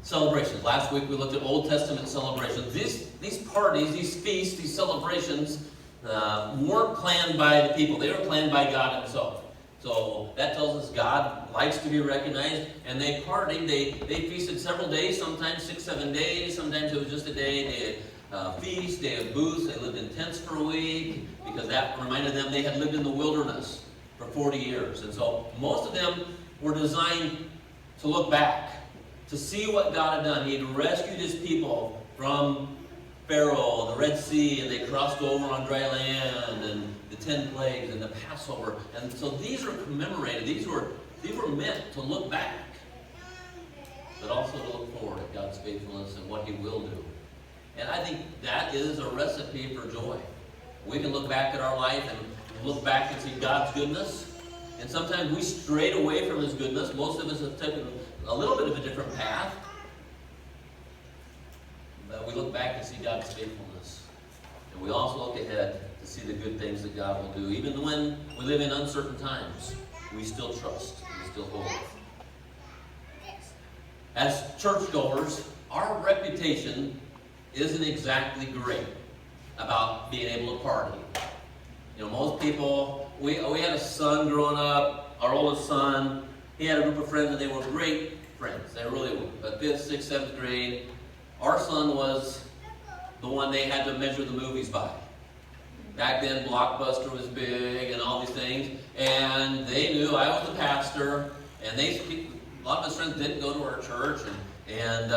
celebrations. Last week we looked at Old Testament celebrations. These parties, these feasts, these celebrations weren't planned by the people. They were planned by God himself. So that tells us God likes to be recognized. And they partied. They feasted several days, sometimes 6, 7 days. Sometimes it was just a day. They had feast, day of booths. They lived in tents for a week because that reminded them they had lived in the wilderness for 40 years. And so most of them were designed to look back, to see what God had done. He had rescued his people from Pharaoh, the Red Sea, and they crossed over on dry land, and the 10 plagues, and the Passover. And so these are commemorated. These were meant to look back, but also to look forward at God's faithfulness and what he will do. And I think that is a recipe for joy. We can look back at our life and look back and see God's goodness. And sometimes we strayed away from his goodness. Most of us have taken a little bit of a different path. But we look back and see God's faithfulness. And we also look ahead to see the good things that God will do. Even when we live in uncertain times, we still trust. We still hope. As churchgoers, our reputation isn't exactly great about being able to party. You know, most people, we had a son growing up, our oldest son. He had a group of friends, and they were great friends. They really were. But 5th, 6th, 7th grade, our son was the one they had to measure the movies by. Back then, Blockbuster was big and all these things. And they knew I was the pastor. And a lot of his friends didn't go to our church. And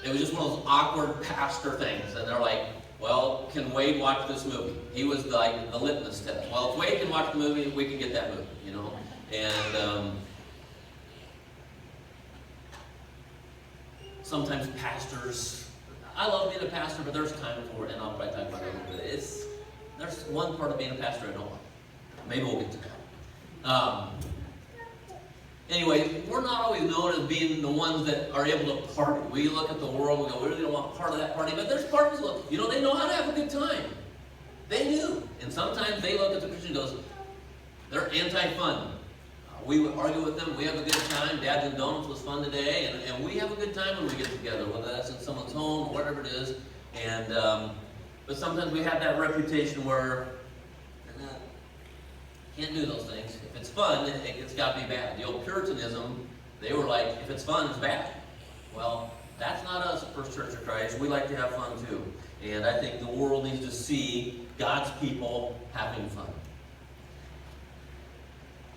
it was just one of those awkward pastor things. And they're like, well, can Wade watch this movie? He was like the litmus test. Well, if Wade can watch the movie, we can get that movie, you know. And sometimes pastors, I love being a pastor, but there's time for it, and I'll probably talk about it a little bit. There's one part of being a pastor I don't like. Maybe we'll get to that. Anyway, we're not always known as being the ones that are able to party. We look at the world and go, we really don't want part of that party. But there's parties, look, they know how to have a good time. They do. And sometimes they look at the Christian and goes, they're anti-fun. We would argue with them. We have a good time. Dads and Donuts was fun today. And we have a good time when we get together, whether that's in someone's home or whatever it is. And but sometimes we have that reputation where can't do those things. If it's fun, it's got to be bad. The old Puritanism, they were like, if it's fun, it's bad. Well, that's not us at First Church of Christ. We like to have fun too. And I think the world needs to see God's people having fun.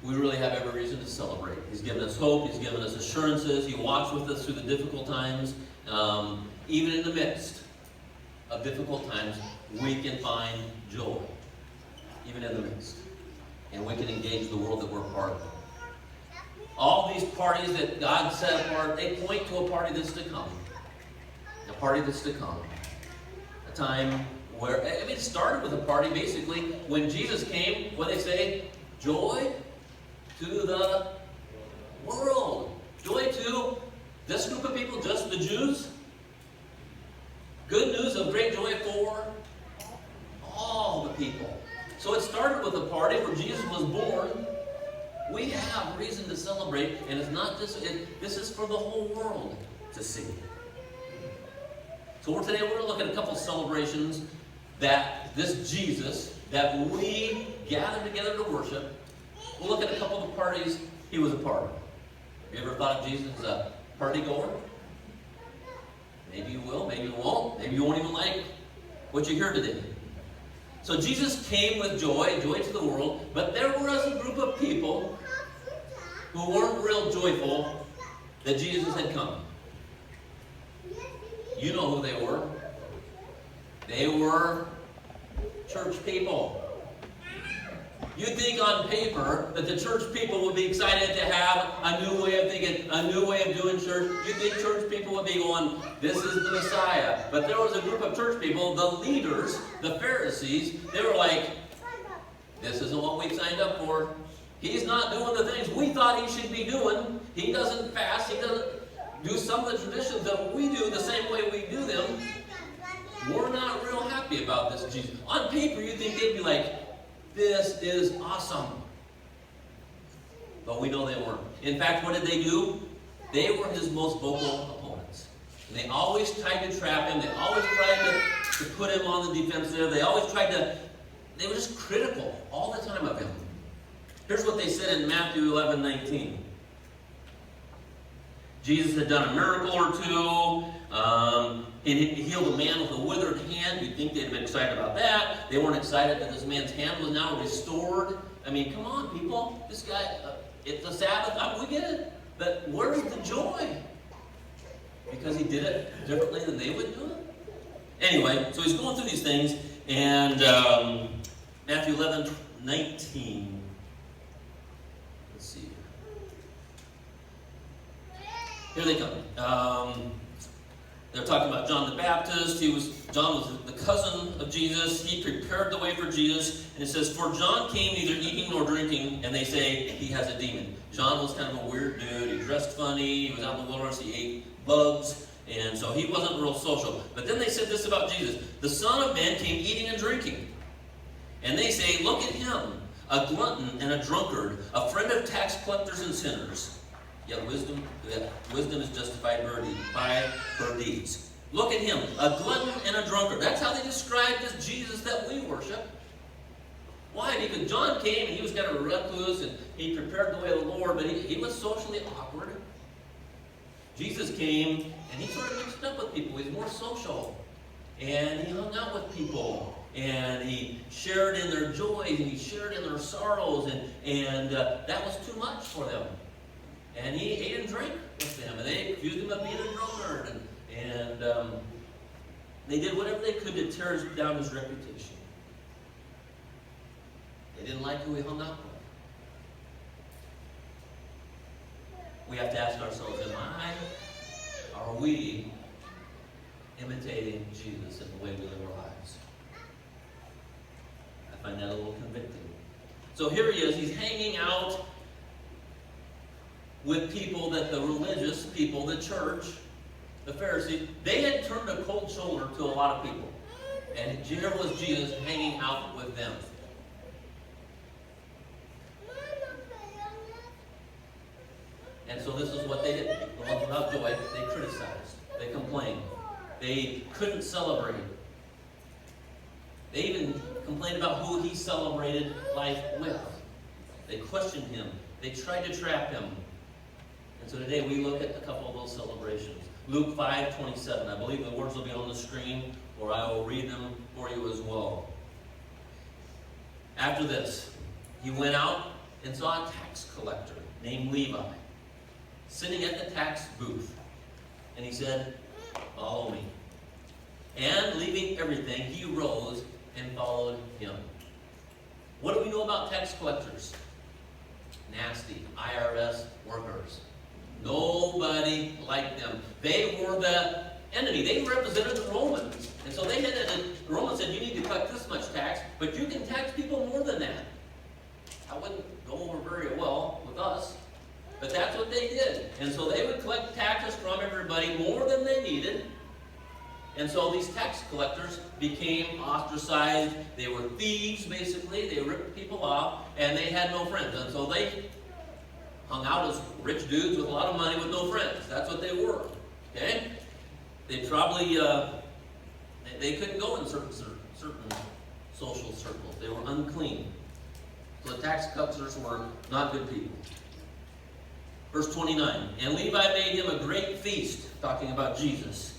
We really have every reason to celebrate. He's given us hope. He's given us assurances. He walks with us through the difficult times. Even in the midst of difficult times, we can find joy. Even in the midst. And we can engage the world that we're part of. All these parties that God set apart, they point to a party that's to come. A party that's to come. A time where, it started with a party basically when Jesus came, what they say, joy to the world. Joy to this group of people, just the Jews. Good news of great joy for all the people. So it started with a party where Jesus was born. We have reason to celebrate, and it's not just, this is for the whole world to see. So today we're going to look at a couple celebrations that this Jesus, that we gather together to worship. We'll look at a couple of parties he was a part of. Have you ever thought of Jesus as a party goer? Maybe you will, maybe you won't. Maybe you won't even like what you hear today. So Jesus came with joy to the world, but there was a group of people who weren't real joyful that Jesus had come. You know who they were. They were church people. You'd think on paper that the church people would be excited to have a new way of thinking, a new way of doing church. You'd think church people would be going, this is the Messiah. But there was a group of church people, the leaders, the Pharisees, they were like, this isn't what we signed up for. He's not doing the things we thought he should be doing. He doesn't fast. He doesn't do some of the traditions that we do the same way we do them. We're not real happy about this Jesus. On paper, you'd think they'd be like, this is awesome. But we know they weren't. In fact, what did they do? they were his most vocal opponents. And they always tried to trap him. They always tried to put him on the defensive. They were just critical all the time of him. Here's what they said in Matthew 11:19. Jesus had done a miracle or two. He healed a man with a withered hand. You'd think they'd been excited about that. They weren't excited that this man's hand was now restored. I mean, come on, people. This guy, it's the Sabbath. We get it. But where's the joy? Because he did it differently than they would do it? Anyway, so he's going through these things. And Matthew 11:19. Let's see. Here they come. They're talking about John the Baptist. John was the cousin of Jesus. He prepared the way for Jesus. And it says, for John came neither eating nor drinking, and they say he has a demon. John was kind of a weird dude. He dressed funny. He was out in the wilderness. He ate bugs. And so he wasn't real social. But then they said this about Jesus. The Son of Man came eating and drinking. And they say, look at him, a glutton and a drunkard, a friend of tax collectors and sinners. Yet wisdom is justified by her deeds. Look at him, a glutton and a drunkard. That's how they described this Jesus that we worship. Why? Because John came and he was kind of recluse and he prepared the way of the Lord, but he was socially awkward. Jesus came and he sort of mixed up with people. He was more social. And he hung out with people. And he shared in their joys and he shared in their sorrows. And that was too much for them. And he ate and drank with them. And they accused him of being a drunkard. And they did whatever they could to tear down his reputation. They didn't like who he hung out with. We have to ask ourselves, are we imitating Jesus in the way we live our lives? I find that a little convicting. So here he is, he's hanging out with people that the religious people, the church, the Pharisees, they had turned a cold shoulder to a lot of people. And here was Jesus hanging out with them. And so this is what they did. The ones without joy, they criticized. They complained. They couldn't celebrate. They even complained about who he celebrated life with. They questioned him. They tried to trap him. And so today we look at a couple of those celebrations. Luke 5:27. I believe the words will be on the screen, or I will read them for you as well. After this, he went out and saw a tax collector named Levi sitting at the tax booth. And he said, "Follow me." And leaving everything, he rose and followed him. What do we know about tax collectors? Nasty IRS workers. Nobody liked them. They were the enemy. They represented the Romans. And so they had the Romans said, you need to collect this much tax, but you can tax people more than that. That wouldn't go over very well with us. But that's what they did. And so they would collect taxes from everybody more than they needed. And so these tax collectors became ostracized. They were thieves, basically. They ripped people off, and they had no friends. And so they hung out as rich dudes with a lot of money with no friends. That's what they were. Okay? They probably, they couldn't go in certain social circles. They were unclean. So the tax collectors were not good people. Verse 29, and Levi made him a great feast, talking about Jesus.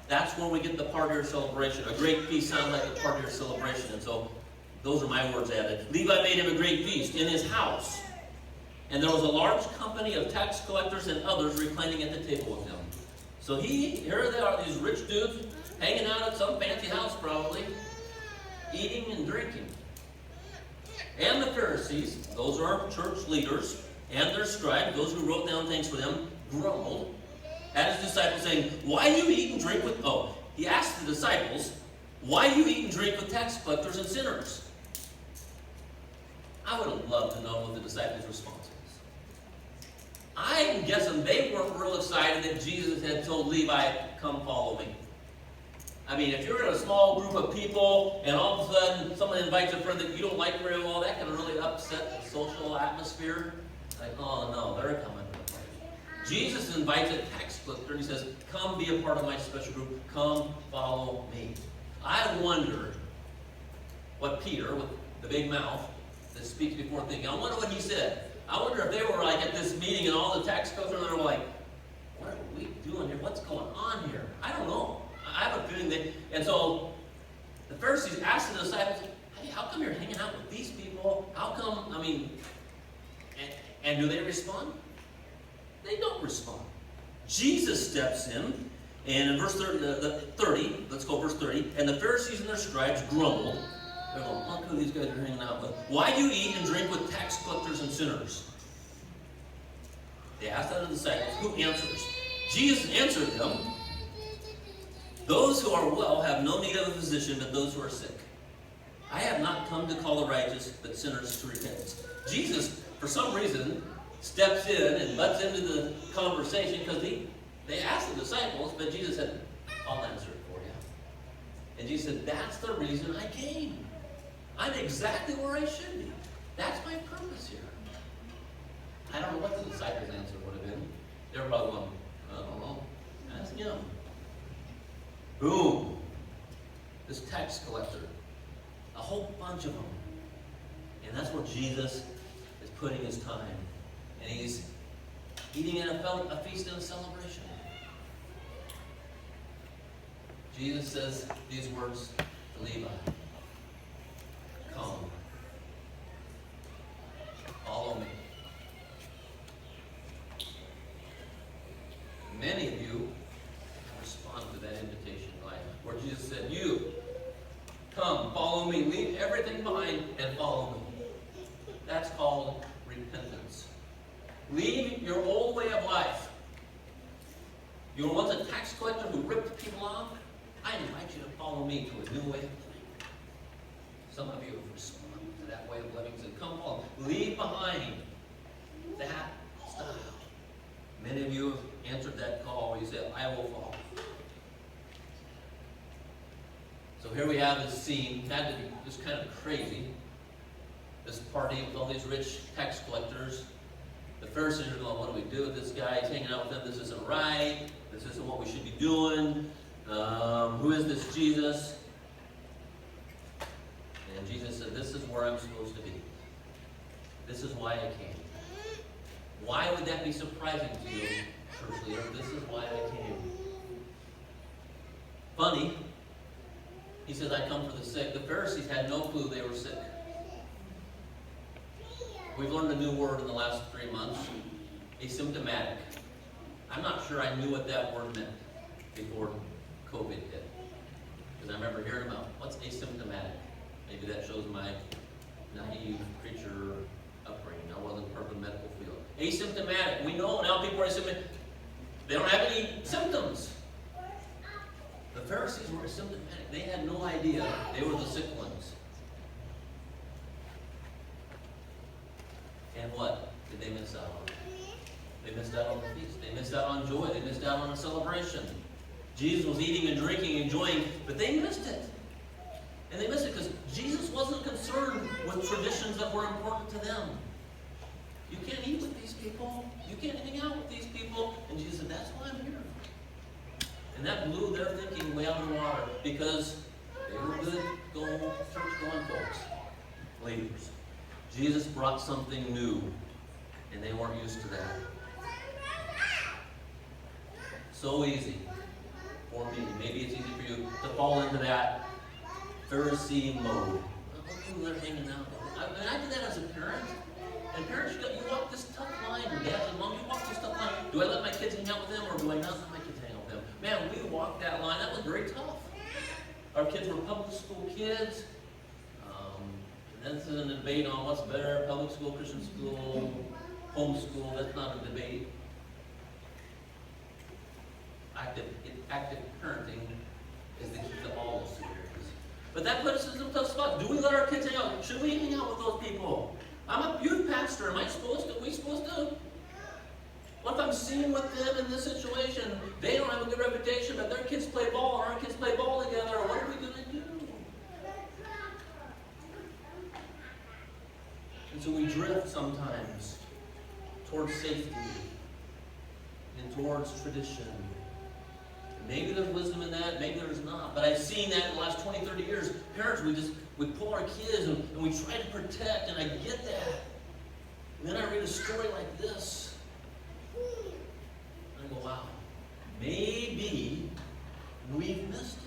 That's where we get the party or celebration. A great feast sounds like a party or celebration, and so those are my words added. Levi made him a great feast in his house. And there was a large company of tax collectors and others reclining at the table with him. So here they are, these rich dudes, hanging out at some fancy house probably, eating and drinking. And the Pharisees, those are church leaders, and their scribes, those who wrote down things for them, grumbled at his disciples, saying, why do you eat and drink with... Oh, he asked the disciples, why do you eat and drink with tax collectors and sinners? I would have loved to know what the disciples' response was. I'm guessing they weren't real excited that Jesus had told Levi, come follow me. I mean, if you're in a small group of people and all of a sudden someone invites a friend that you don't like very well, that can really upset the social atmosphere. Like, oh no, they're coming to the party. Jesus invites a tax collector and he says, come be a part of my special group. Come follow me. I wonder what Peter, with the big mouth that speaks before thinking, I wonder what he said. I wonder if they were like at this meeting and all the tax collectors were like, what are we doing here? What's going on here? I don't know. I have a feeling that, and so the Pharisees asked the disciples, hey, how come you're hanging out with these people? How come, and do they respond? They don't respond. Jesus steps in, and in verse 30, let's go verse 30, and the Pharisees and their scribes grumbled. They're going, look who these guys are hanging out with. Why do you eat and drink with tax collectors and sinners? They asked that of the disciples. Who answers? Jesus answered them, those who are well have no need of a physician, but those who are sick. I have not come to call the righteous, but sinners to repentance. Jesus, for some reason, steps in and butts into the conversation because they asked the disciples, but Jesus said, I'll answer it for you. And Jesus said, that's the reason I came. I'm exactly where I should be. That's my purpose here. I don't know what the disciples' answer would have been. They were probably going, I don't know. Ask him. Boom. This tax collector. A whole bunch of them. And that's where Jesus is putting his time. And he's eating at a feast and a celebration. Jesus says these words to Levi. Come. Follow me. Many of you respond to that invitation, right? Where Jesus said, you, come, follow me, leave everything behind and follow me. That's called repentance. Leave your old way of life. You were once a tax collector who ripped people off. I invite you to follow me to a new way of living. Some of you have responded to that way of living and said, come follow. Leave behind that style. Many of you have answered that call where you said, I will follow. So here we have this scene. It had to be just kind of crazy. This party with all these rich tax collectors. The Pharisees are going, what do we do with this guy? He's hanging out with them. This isn't right. This isn't what we should be doing. Who is this Jesus? And Jesus said, this is where I'm supposed to be. This is why I came. Why would that be surprising to you, church leader? This is why I came. Funny. He says, I come for the sick. The Pharisees had no clue they were sick. We've learned a new word in the last 3 months, asymptomatic. I'm not sure I knew what that word meant before COVID hit. Because I remember hearing about, what's asymptomatic? Maybe that shows my naive preacher upbringing. I wasn't part of the medical field. Asymptomatic. We know now people are asymptomatic. They don't have any symptoms. The Pharisees were asymptomatic. They had no idea they were the sick ones. And what did they miss out on? They missed out on the feast. They missed out on joy. They missed out on a celebration. Jesus was eating and drinking, enjoying, but they missed it. And they missed it because Jesus wasn't concerned with traditions that were important to them. You can't eat with these people. You can't hang out with these people. And Jesus said, that's why I'm here. And that blew their thinking way out of the water because they were good, church-going folks, leaders. Jesus brought something new, and they weren't used to that. So easy for me. Maybe it's easy for you to fall into that Pharisee mode. Look who they're hanging out with. I did that as a parent. And parents, you walk this tough line. Your dad and mom, you walk this tough line. Do I let my kids hang out with them, or do I not let my kids hang out with them? Man, we walked that line. That was very tough. Our kids were public school kids. And this isn't a debate on what's better, public school, Christian school, homeschool. That's not a debate. Active parenting is the key to all those areas. But that puts us in a tough spot. Do we let our kids hang out? Should we hang out with those people? I'm a youth pastor. Am I supposed to? Are we supposed to? What if I'm seeing with them in this situation? They don't have a good reputation, but their kids play ball, or our kids play ball together. What are we going to do? And so we drift sometimes towards safety. towards tradition. Maybe there's wisdom in that, maybe there's not. But I've seen that in the last 20, 30 years. Parents, we pull our kids and we try to protect, and I get that. And then I read a story like this. And I go, wow, maybe we've missed it.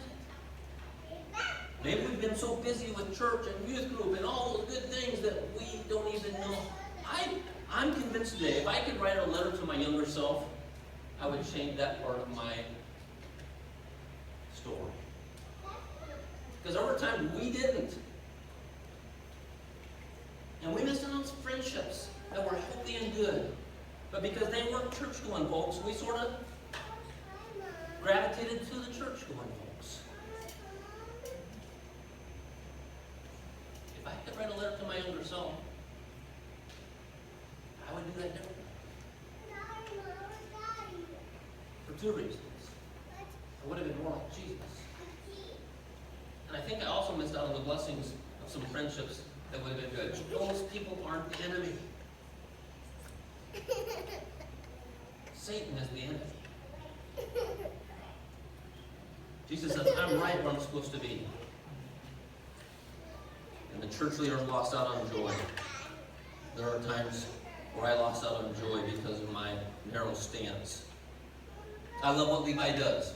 Maybe we've been so busy with church and youth group and all those good things that we don't even know. I'm convinced today, if I could write a letter to my younger self, I would change that part of my story. Because over time, we didn't. And we missed out on friendships that were healthy and good. But because they weren't church-going folks, we sort of gravitated to the church-going folks. If I could write a letter to my younger self, I would do that differently. For two reasons. I would have been more like Jesus. And I think I also missed out on the blessings of some friendships that would have been good. Those people aren't the enemy. Satan is the enemy. Jesus says, I'm right where I'm supposed to be. And the church leaders lost out on joy. There are times where I lost out on joy because of my narrow stance. I love what Levi does.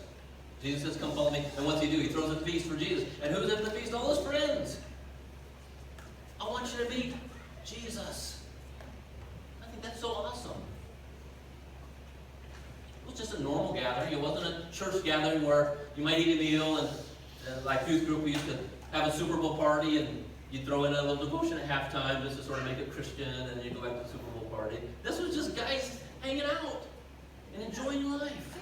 Jesus says, come follow me. And what's he do? He throws a feast for Jesus. And who's at the feast? All his friends. I want you to meet Jesus. I think that's so awesome. It was just a normal gathering. It wasn't a church gathering where you might eat a meal and like youth group, we used to have a Super Bowl party and you'd throw in a little devotion at halftime just to sort of make it Christian, and then you go back to the Super Bowl party. This was just guys hanging out and enjoying life.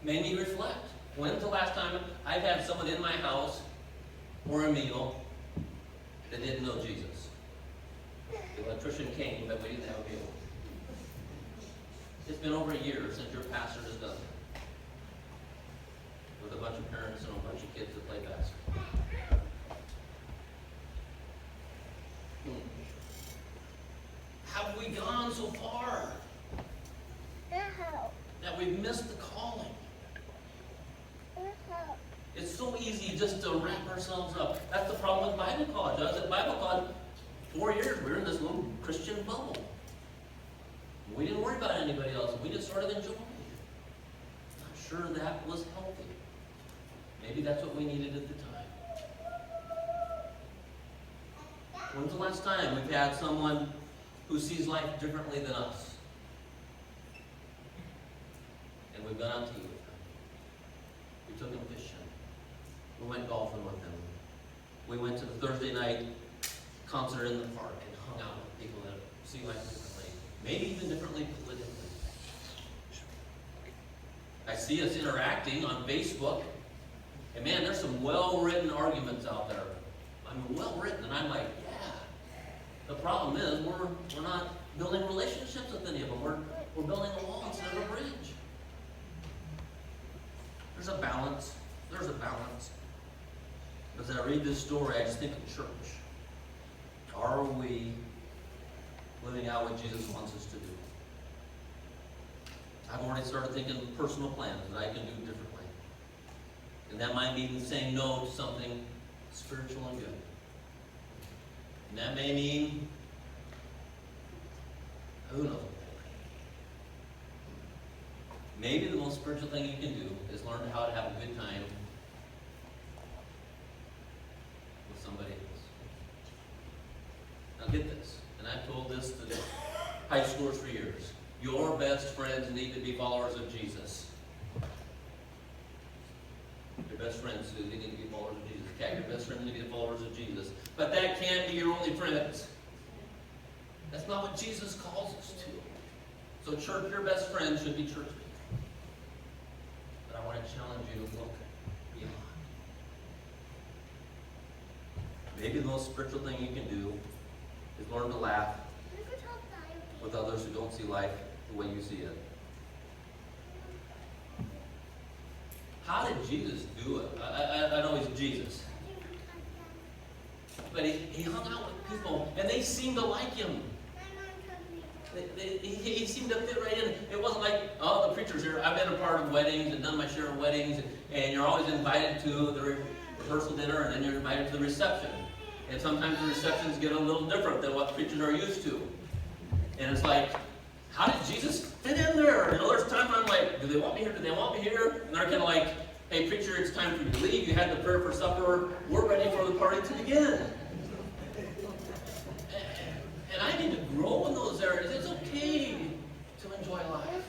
Made me reflect. When's the last time I've had someone in my house or a meal that didn't know Jesus? The electrician came, but we didn't have a meal. It's been over a year since your pastor has done it. With a bunch of parents and a bunch of kids that play basketball. Have we gone so far that we've missed the calling? It's so easy just to wrap ourselves up. That's the problem with Bible college. I was at Bible college 4 years. We were in this little Christian bubble. We didn't worry about anybody else. We just sort of enjoyed it. Not sure that was healthy. Maybe that's what we needed at the time. When's the last time we've had someone who sees life differently than us? And we've gone out to eat with them. We took them fishing. We went golfing with them. We went to the Thursday night concert in the park and hung out with people that see life differently. Maybe even differently politically. I see us interacting on Facebook. And man, there's some well-written arguments out there. I mean, well-written, and I'm like, yeah. The problem is we're not building relationships with any of them. We're building a wall instead of a bridge. There's a balance. There's a balance. As I read this story, I just think of church. Are we living out what Jesus wants us to do? I've already started thinking personal plans that I can do differently. And that might mean saying no to something spiritual and good. And that may mean, who knows? Maybe the most spiritual thing you can do is learn how to have a good time with somebody else. Now get this, and I've told this to the high schoolers for years. Your best friends need to be followers of Jesus. Your best friends need to be followers of Jesus. Cat, your best friends need to be followers of Jesus. But that can't be your only friends. That's not what Jesus calls us to. So church, your best friends should be church people. But I want to challenge you to look beyond. Maybe the most spiritual thing you can do is learn to laugh with others who don't see life the way you see it. How did Jesus do it? I know he's Jesus. But he hung out with people, and they seemed to like him. He seemed to fit right in. It wasn't like, oh, the preacher's here. I've been a part of weddings and done my share of weddings, and you're always invited to the rehearsal dinner, and then you're invited to the reception. And sometimes the receptions get a little different than what preachers are used to. And it's like, how did Jesus fit in there? There's times I'm like, do they want me here? Do they want me here? And they're kind of like, hey, preacher, it's time for you to leave. You had the prayer for supper. We're ready for the party to begin. And I need to grow in those areas. It's okay to enjoy life.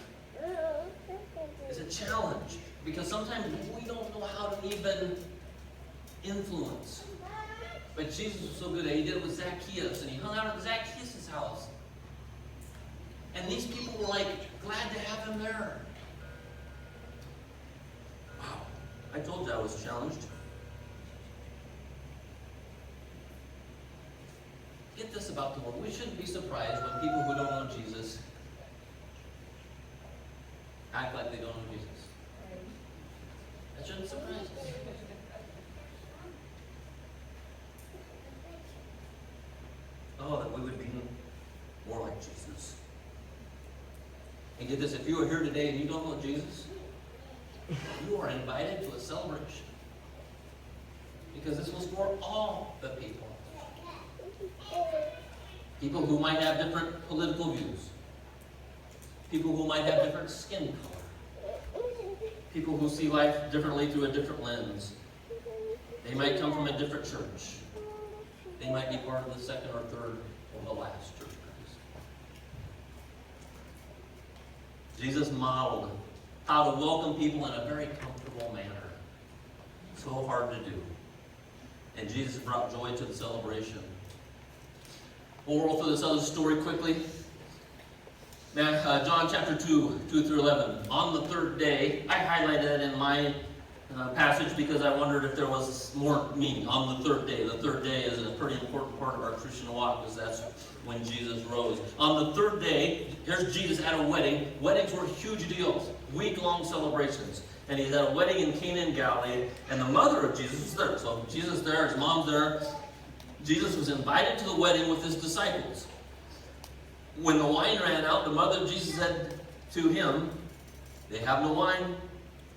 It's a challenge because sometimes we don't know how to even influence. But Jesus was so good at it. He did it with Zacchaeus, and he hung out at Zacchaeus' house. And these people were like glad to have him there. Wow. I told you I was challenged. Get this about the world. We shouldn't be surprised when people who don't know Jesus act like they don't know Jesus. That shouldn't surprise us. Oh, that we would be more like Jesus. And get this, if you are here today and you don't know Jesus, you are invited to a celebration. Because this was for all the people. People who might have different political views. People who might have different skin color. People who see life differently through a different lens. They might come from a different church. They might be part of the second or third or the last church. Jesus modeled how to welcome people in a very comfortable manner. So hard to do. And Jesus brought joy to the celebration. We'll roll through this other story quickly. John chapter 2, 2-11. On the third day, I highlighted that in my passage because I wondered if there was more meaning. On the third day. The third day is a pretty important part of our Christian walk because that's when Jesus rose. On the third day, here's Jesus at a wedding. Weddings were huge deals, week-long celebrations. And he's at a wedding in Cana in Galilee, and the mother of Jesus is there. So Jesus is there, his mom's there. Jesus was invited to the wedding with his disciples. When the wine ran out, the mother of Jesus said to him, they have no wine.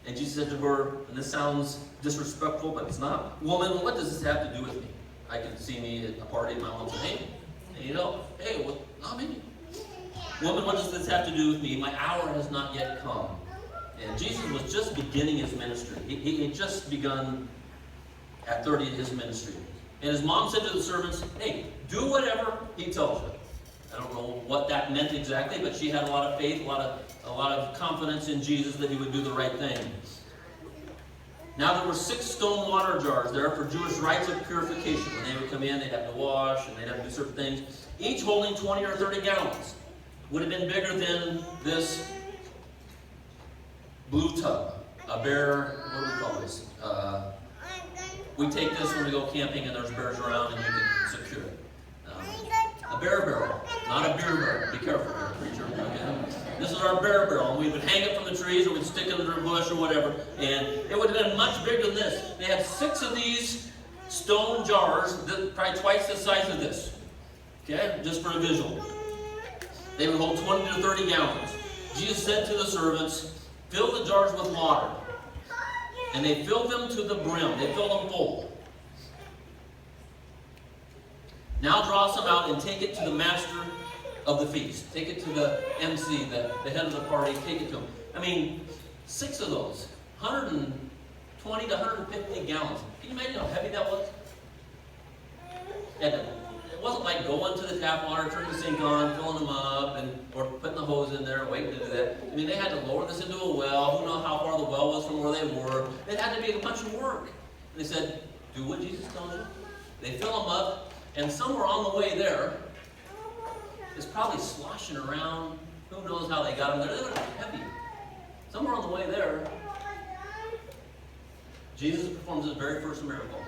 And Jesus said to her, and this sounds disrespectful, but it's not, woman, what does this have to do with me? I can see me at a party, my mom said, hey, well, not me. Woman, what does this have to do with me? My hour has not yet come. And Jesus was just beginning his ministry. He had just begun at 30 his ministry. And his mom said to the servants, hey, do whatever he tells you. I don't know what that meant exactly, but she had a lot of faith, a lot of confidence in Jesus that he would do the right thing. Now there were 6 stone water jars there for Jewish rites of purification. When they would come in, they'd have to wash, and they'd have to do certain things, each holding 20 or 30 gallons. Would have been bigger than this blue tub. A bear, what do we call this? We take this when we go camping and there's bears around and you can secure it. A bear barrel, not a beer barrel. Be careful here, preacher. Okay? This is our bear barrel, and we would hang it from the trees or we'd stick it under a bush or whatever, and it would have been much bigger than this. They had 6 of these stone jars, probably twice the size of this. Okay, just for a visual. They would hold 20 to 30 gallons. Jesus said to the servants, fill the jars with water. And they filled them to the brim. They filled them full. Now draw some out and take it to the master of the feast. Take it to the MC, the head of the party. Take it to him. I mean, 6 of those. 120 to 150 gallons. Can you imagine how heavy that was? It wasn't like going to the tap water, turning the sink on, filling them up, or putting the hose in there and waiting to do that. I mean, they had to lower this into a well. Who knows how far the well was from where they were. It had to be a bunch of work. And they said, do what Jesus told you. They fill them up, and somewhere on the way there, it's probably sloshing around. Who knows how they got them there. They were heavy. Somewhere on the way there, Jesus performs his very first miracle.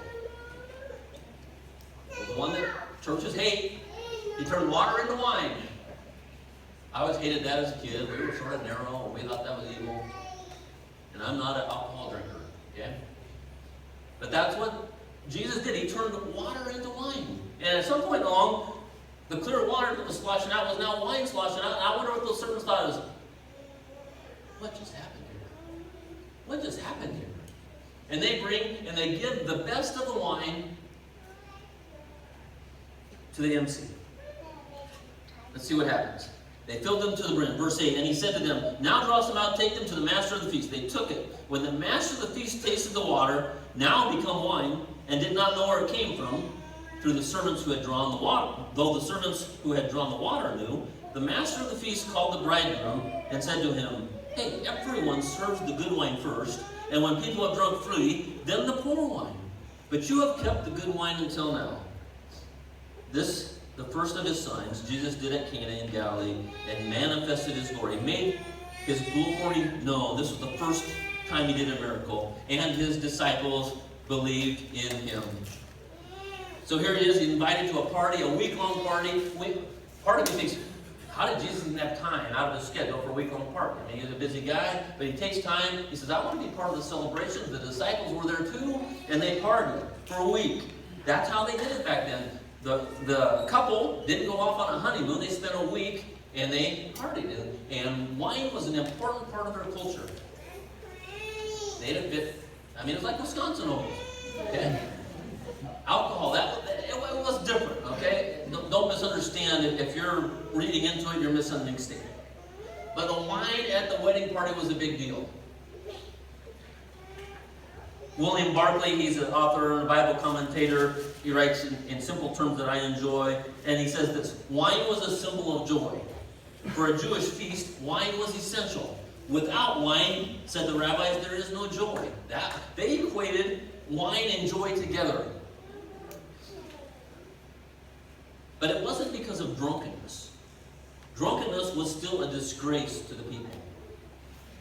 The one that churches hate. He turned water into wine. I always hated that as a kid. We were sort of narrow, and we thought that was evil. And I'm not an alcohol drinker, okay? But that's what Jesus did. He turned water into wine. And at some point along, The clear water that was sloshing out was now wine sloshing out. And I wonder what those servants thought is, what just happened here? What just happened here? And they bring and they give the best of the wine to the MC. Let's see what happens. They filled them to the brim. Verse 8, and he said to them, now draw some out, take them to the master of the feast. They took it. When the master of the feast tasted the water, now become wine, and did not know where it came from, through the servants who had drawn the water. Though the servants who had drawn the water knew, the master of the feast called the bridegroom and said to him, hey, everyone serves the good wine first, and when people have drunk freely, then the poor wine. But you have kept the good wine until now. This, the first of his signs, Jesus did at Cana in Galilee, and manifested his glory. He made his glory known. This was the first time he did a miracle, and his disciples believed in him. So here he is, invited to a party, a week-long party. Part of me thinks, how did Jesus even have time out of his schedule for a week-long party? I mean, he was a busy guy, but he takes time. He says, I want to be part of the celebration. The disciples were there too, and they partied for a week. That's how they did it back then. The couple didn't go off on a honeymoon. They spent a week, and they partied. And wine was an important part of their culture. They had a bit, I mean, it was like Wisconsin almost. Okay? Alcohol, it was different, okay? Don't misunderstand. If you're reading into it, you're misunderstanding. But the wine at the wedding party was a big deal. William Barclay, he's an author and a Bible commentator. He writes in simple terms that I enjoy. And he says this, wine was a symbol of joy. For a Jewish feast, wine was essential. Without wine, said the rabbis, there is no joy. They equated wine and joy together. But it wasn't because of drunkenness. Drunkenness was still a disgrace to the people.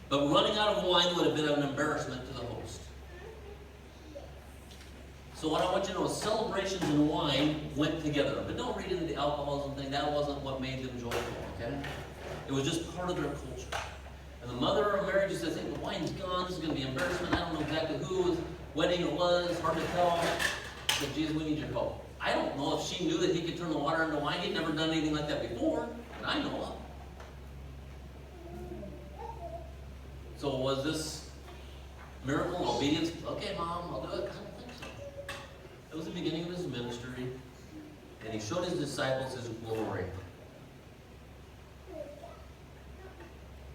But running out of wine would have been an embarrassment to the host. So what I want you to know is celebrations and wine went together. But don't read into the alcoholism thing. That wasn't what made them joyful, okay? It was just part of their culture. And the mother of Mary just says, hey, the wine's gone. This is going to be embarrassment. I don't know exactly whose wedding it was. Hard to tell. She said, Jesus, we need your help. I don't know if she knew that he could turn the water into wine. He'd never done anything like that before, that I know of. So was this miracle obedience? Okay, Mom, I'll do it. I don't think so. It was the beginning of his ministry, and he showed his disciples his glory.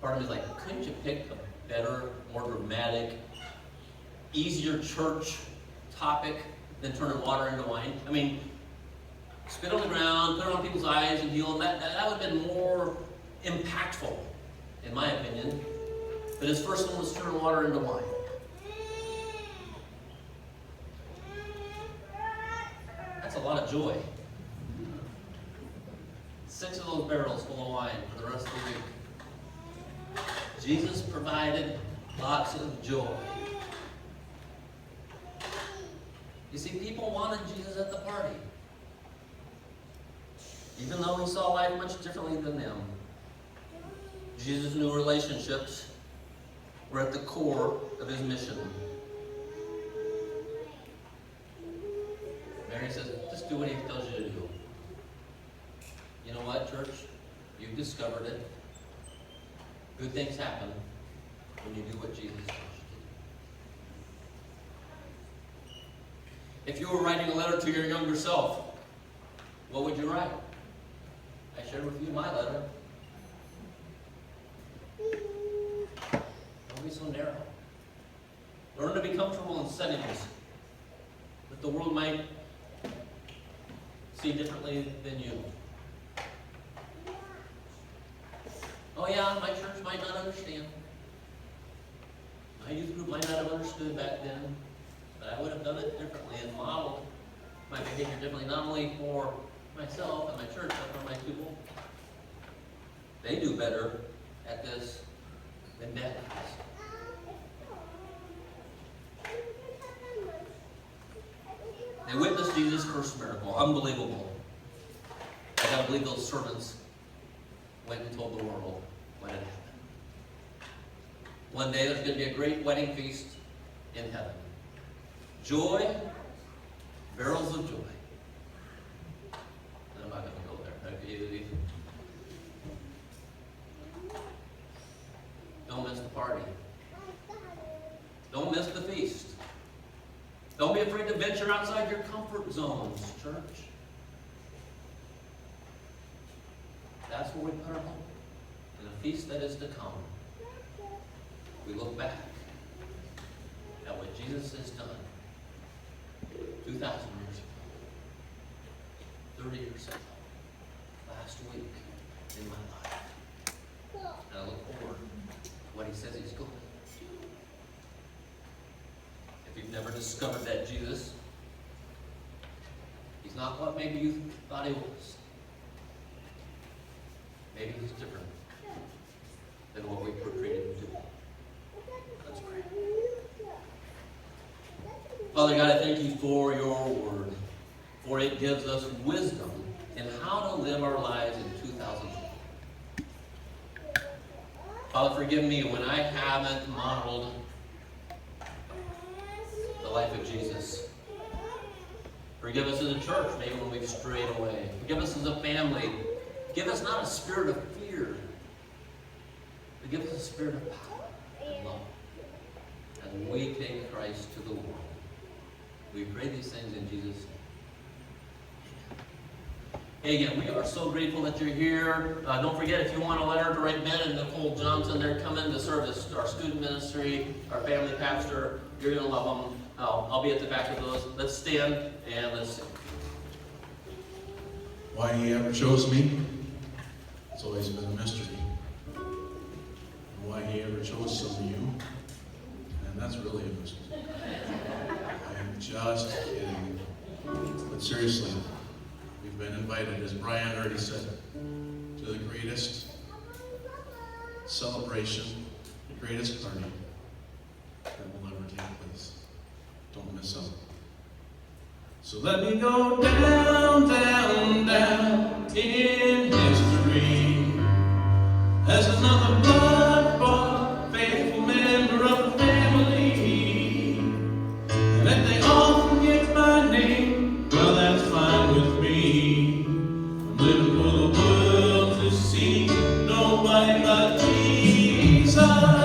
Part of me is like, couldn't you pick a better, more dramatic, easier church topic than turning water into wine? I mean, spit on the ground, put it on people's eyes and heal them. That would have been more impactful, in my opinion. But his first one was turning water into wine. That's a lot of joy. 6 of those barrels full of wine for the rest of the week. Jesus provided lots of joy. You see, people wanted Jesus at the party. Even though he saw life much differently than them. Jesus knew relationships were at the core of his mission. Mary says, just do what he tells you to do. You know what, church? You've discovered it. Good things happen when you do what Jesus tells you to do. If you were writing a letter to your younger self, what would you write? I shared with you my letter. Don't be so narrow. Learn to be comfortable in settings that the world might see differently than you. Oh yeah, my church might not understand. My youth group might not have understood back then, but I would have done it differently and modeled my behavior differently, not only for myself and my church, but for my people. They do better at this than Dad does. They witnessed Jesus' first miracle. Unbelievable. I gotta believe those servants went and told the world what had happened. One day there's going to be a great wedding feast in heaven. Joy, barrels of joy. I'm not going to go there. don't miss the party. Don't miss the feast. Don't be afraid to venture outside your comfort zones, church. That's where we put our hope. In a feast that is to come, we look back at what Jesus has done 2,000 years ago, 30 years ago, last week in my life. And I look forward to what he says he's going to do. If you've never discovered that Jesus, he's not what maybe you thought he was. Maybe he's different than what we portrayed him to be. Let's pray. Father God, I thank you for your word, for it gives us wisdom in how to live our lives in 2020. Father, forgive me when I haven't modeled the life of Jesus. Forgive us as a church, maybe when we've strayed away. Forgive us as a family. Give us not a spirit of fear, but give us a spirit of power and love as we take Christ to the world. We pray these things in Jesus' name. Hey, again, we are so grateful that you're here. Don't forget, if you want a letter to write Ben and Nicole Johnson, they're coming to serve as our student ministry, our family pastor. You're going to love them. I'll be at the back of those. Let's stand and let's sing. Why he ever chose me, it's always been a mystery. And why he ever chose some of you, and that's really a mystery. I'm just kidding. But seriously, we've been invited, as Brian already said, to the greatest celebration, the greatest party that will ever take place. Don't miss out. So let me go down, down, down in history as another blood-bought, faithful member of the family. And if they all forget my name, well, that's fine with me. I'm living for the world to see, nobody but Jesus.